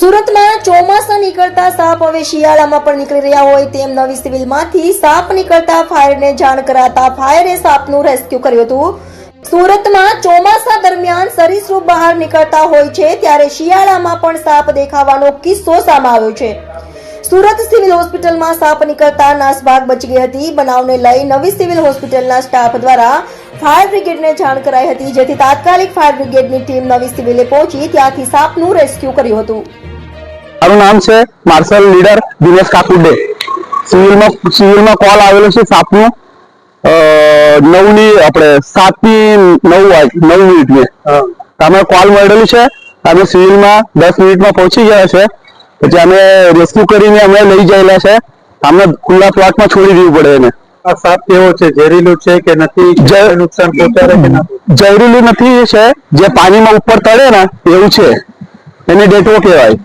સુરતમાં ચોમાસા નીકળતા સાપ હવે શિયાળામાં પણ નીકળી રહ્યા હોય તેમ નવી સિવિલમાંથી સાપ નીકળતા ફાયરને જાણ કરાતા ફાયરે સાપનું રેસ્ક્યુ કર્યું હતું। સુરતમાં ચોમાસા દરમિયાન સરીસૃપ બહાર નીકળતા હોય છે ત્યારે શિયાળામાં પણ સાપ દેખાવાનો કિસ્સો સામે આવ્યો છે। સુરત સિવિલ હોસ્પિટલમાં સાપ નીકળતા નાસભાગ બચી ગઈ હતી। બનાવને લઈ નવી સિવિલ હોસ્પિટલના સ્ટાફ દ્વારા ફાયર બ્રિગેડને જાણ કરાઈ હતી, જેથી તાત્કાલિક ફાયર બ્રિગેડની ટીમ નવી સિવિલે પહોંચી ત્યાંથી સાપનું રેસ્ક્યુ કર્યું હતું। મારું નામ છે માર્શલ લીડર દિનેશ કાકુડે। સિવિલમાં કોલ આવેલો છે સાપનો 7:09 અમે કોલ મળેલું છે। અમે સિવિલમાં 10 મિનિટમાં પહોંચી ગયા છે। પછી અમે રેસ્ક્યુ કરીને અમે લઈ જયેલા છે। અમને ખુલ્લા પ્લોટમાં છોડી દેવું પડે એને। આ સાપ કેવો છે? ઝેરીલું છે કે નથી? નુકસાન પહોંચાડે કે નથી? ઝેરીલું નથી, છે જે પાણીમાં ઉપર તળે ને એવું છે, એને ડેટો કહેવાય।